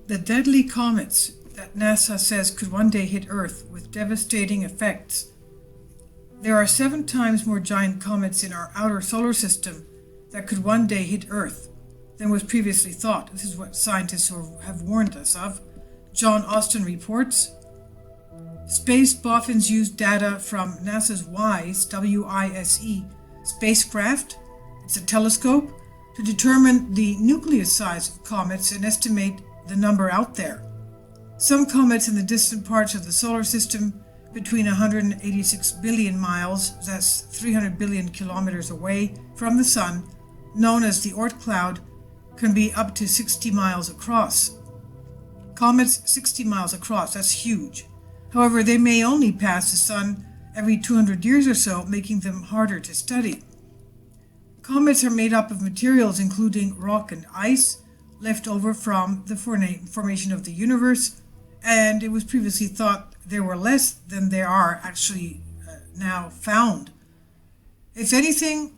The deadly comets that NASA says could one day hit Earth with devastating effects. There are 7 times more giant comets in our outer solar system that could one day hit Earth than was previously thought. This is what scientists have warned us of. John Austin reports. Space boffins use data from NASA's WISE, W-I-S-E, spacecraft, it's a telescope, to determine the nucleus size of comets and estimate the number out there. Some comets in the distant parts of the solar system, between 186 billion miles, that's 300 billion kilometers away from the Sun, known as the Oort cloud, can be up to 60 miles across. Comets 60 miles across, that's huge. However, they may only pass the Sun every 200 years or so, making them harder to study. Comets are made up of materials including rock and ice, left over from the formation of the universe, and it was previously thought there were less than there are actually now found. If anything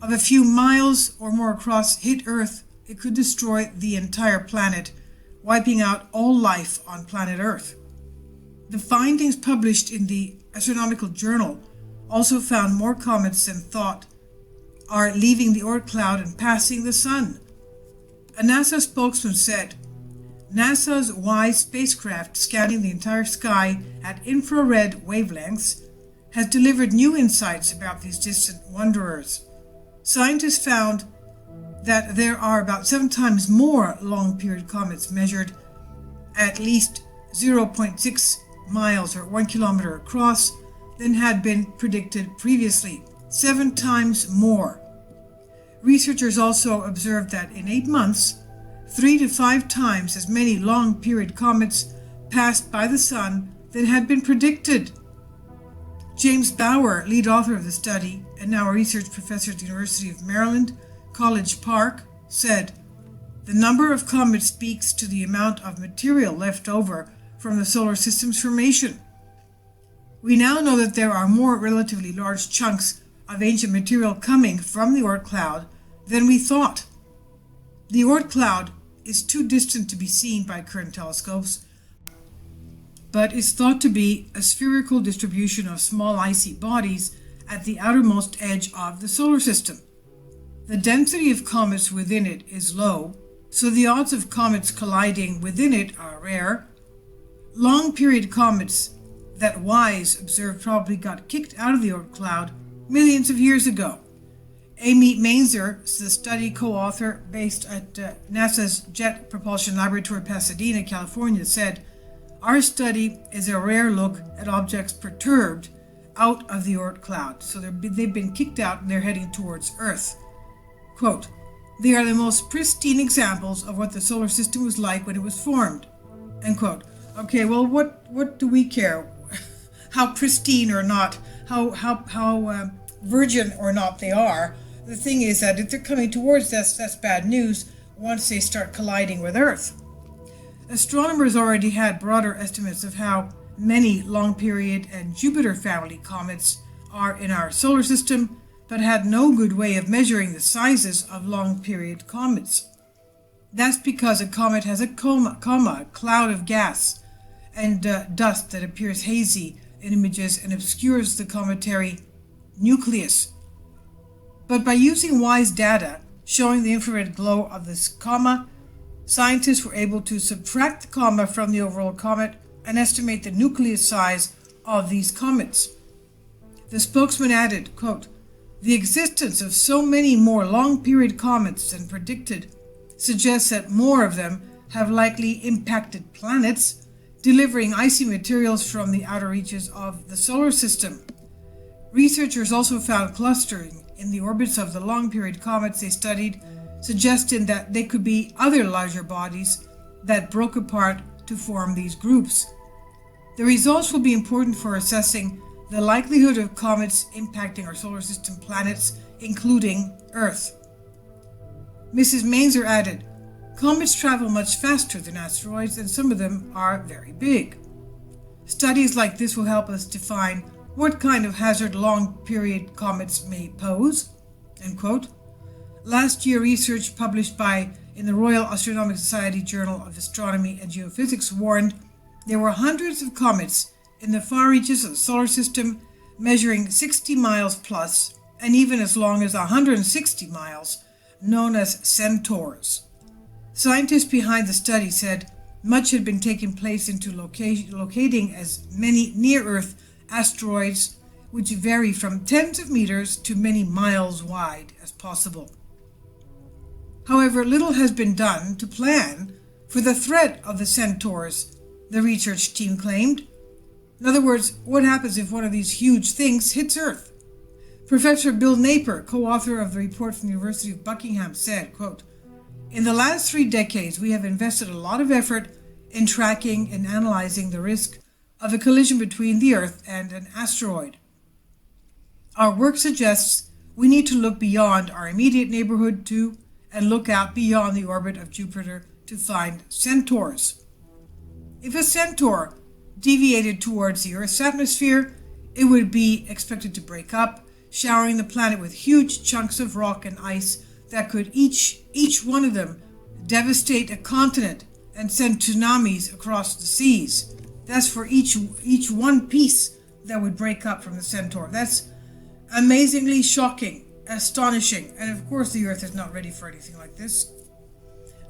of a few miles or more across hit Earth, it could destroy the entire planet, wiping out all life on planet Earth. The findings published in the Astronomical Journal also found more comets than thought are leaving the Oort cloud and passing the Sun. A NASA spokesman said, NASA's WISE spacecraft scanning the entire sky at infrared wavelengths has delivered new insights about these distant wanderers. Scientists found that there are about 7 times more long-period comets measured at least 0.6 miles or 1 kilometer across than had been predicted previously. 7 times more. Researchers also observed that in 8 months, 3 to 5 times as many long-period comets passed by the Sun than had been predicted. James Bauer, lead author of the study and now a research professor at the University of Maryland, College Park, said, "The number of comets speaks to the amount of material left over from the solar system's formation. We now know that there are more relatively large chunks of ancient material coming from the Oort cloud than we thought. The Oort cloud is too distant to be seen by current telescopes, but is thought to be a spherical distribution of small icy bodies at the outermost edge of the solar system. The density of comets within it is low, so the odds of comets colliding within it are rare. Long-period comets that WISE observed probably got kicked out of the Oort cloud millions of years ago." Amy Mainzer, the study co-author based at NASA's Jet Propulsion Laboratory, Pasadena, California, said, "Our study is a rare look at objects perturbed out of the Oort cloud." So they've been kicked out and they're heading towards Earth. Quote, "They are the most pristine examples of what the solar system was like when it was formed." End quote. Okay, well, what do we care? How pristine or not, how virgin or not they are. The thing is that if they're coming towards us, that's bad news once they start colliding with Earth. Astronomers already had broader estimates of how many long-period and Jupiter family comets are in our solar system, but had no good way of measuring the sizes of long-period comets. That's because a comet has a cloud of gas and dust that appears hazy in images and obscures the cometary nucleus. But by using WISE data showing the infrared glow of this comma, scientists were able to subtract the comma from the overall comet and estimate the nucleus size of these comets. The spokesman added, quote, "The existence of so many more long-period comets than predicted suggests that more of them have likely impacted planets, delivering icy materials from the outer reaches of the solar system." Researchers also found clustering in the orbits of the long-period comets they studied, suggesting that they could be other larger bodies that broke apart to form these groups. The results will be important for assessing the likelihood of comets impacting our solar system planets, including Earth. Mrs. Mainzer added, "Comets travel much faster than asteroids, and some of them are very big. Studies like this will help us define what kind of hazard long-period comets may pose." End quote. Last year, research published by in the Royal Astronomical Society Journal of Astronomy and Geophysics warned there were hundreds of comets in the far reaches of the solar system measuring 60 miles plus and even as long as 160 miles, known as centaurs. Scientists behind the study said much had been taking place into locating as many near-Earth asteroids, which vary from tens of meters to many miles wide, as possible. However, little has been done to plan for the threat of the centaurs, the research team claimed. In other words, what happens if one of these huge things hits Earth? Professor Bill Napier, co-author of the report from the University of Buckingham, said, quote, "In the last 3 decades, we have invested a lot of effort in tracking and analyzing the risk of a collision between the Earth and an asteroid. Our work suggests we need to look beyond our immediate neighborhood too, and look out beyond the orbit of Jupiter to find centaurs. If a centaur deviated towards the Earth's atmosphere, it would be expected to break up, showering the planet with huge chunks of rock and ice that could each one of them devastate a continent and send tsunamis across the seas. That's for each one piece that would break up from the centaur. That's amazingly shocking, astonishing, and of course the Earth is not ready for anything like this.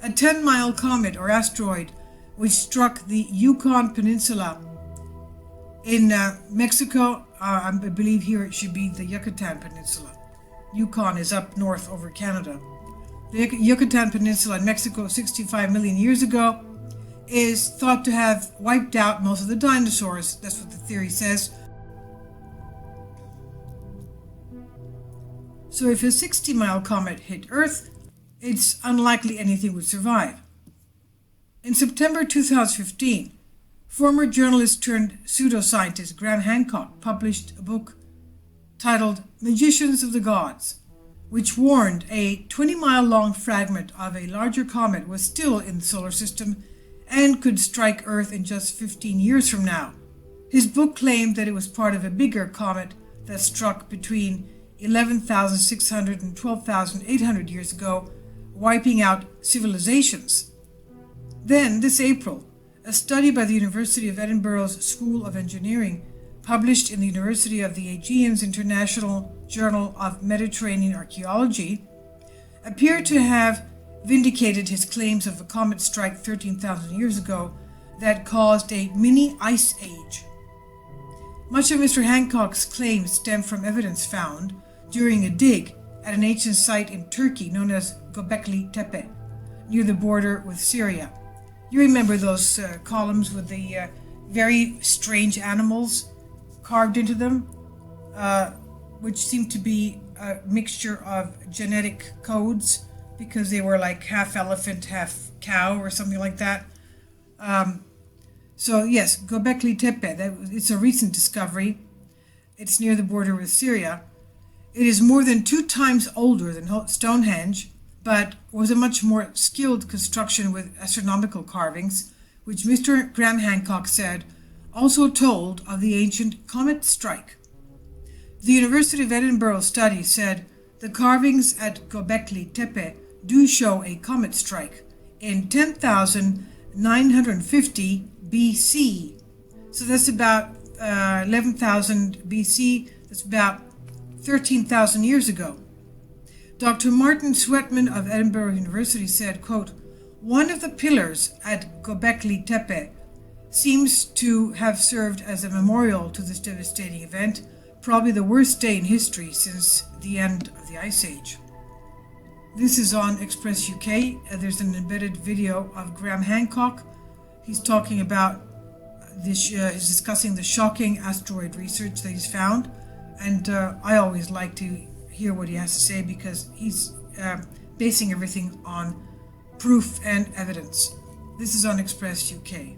A 10-mile comet or asteroid which struck the Yukon Peninsula in Mexico, I believe here it should be the Yucatan Peninsula. Yukon is up north over Canada. The Yucatan Peninsula in Mexico 65 million years ago is thought to have wiped out most of the dinosaurs. That's what the theory says. So if a 60-mile comet hit Earth, it's unlikely anything would survive. In September 2015, former journalist turned pseudoscientist Graham Hancock published a book titled Magicians of the Gods, which warned a 20-mile-long fragment of a larger comet was still in the solar system and could strike Earth in just 15 years from now. His book claimed that it was part of a bigger comet that struck between 11,600 and 12,800 years ago, wiping out civilizations. Then, this April, a study by the University of Edinburgh's School of Engineering, published in the University of the Aegean's International Journal of Mediterranean Archaeology, appeared to have vindicated his claims of a comet strike 13,000 years ago that caused a mini ice age. Much of Mr. Hancock's claims stem from evidence found during a dig at an ancient site in Turkey known as Göbekli Tepe, near the border with Syria. You remember those columns with the very strange animals carved into them, which seemed to be a mixture of genetic codes because they were like half elephant, half cow or something like that. So yes, Göbekli Tepe, it's a recent discovery. It's near the border with Syria. It is more than 2 times older than Stonehenge, but was a much more skilled construction with astronomical carvings, which Mr. Graham Hancock said also told of the ancient comet strike. The University of Edinburgh study said the carvings at Göbekli Tepe do show a comet strike in 10,950 BC. So that's about 11,000 BC. That's about 13,000 years ago. Dr. Martin Sweatman of Edinburgh University said, quote, "One of the pillars at Göbekli Tepe seems to have served as a memorial to this devastating event, probably the worst day in history since the end of the Ice Age." This is on Express UK. There's an embedded video of Graham Hancock. He's talking about this, he's discussing the shocking asteroid research that he's found. And I always like to hear what he has to say because he's basing everything on proof and evidence. This is on Express UK.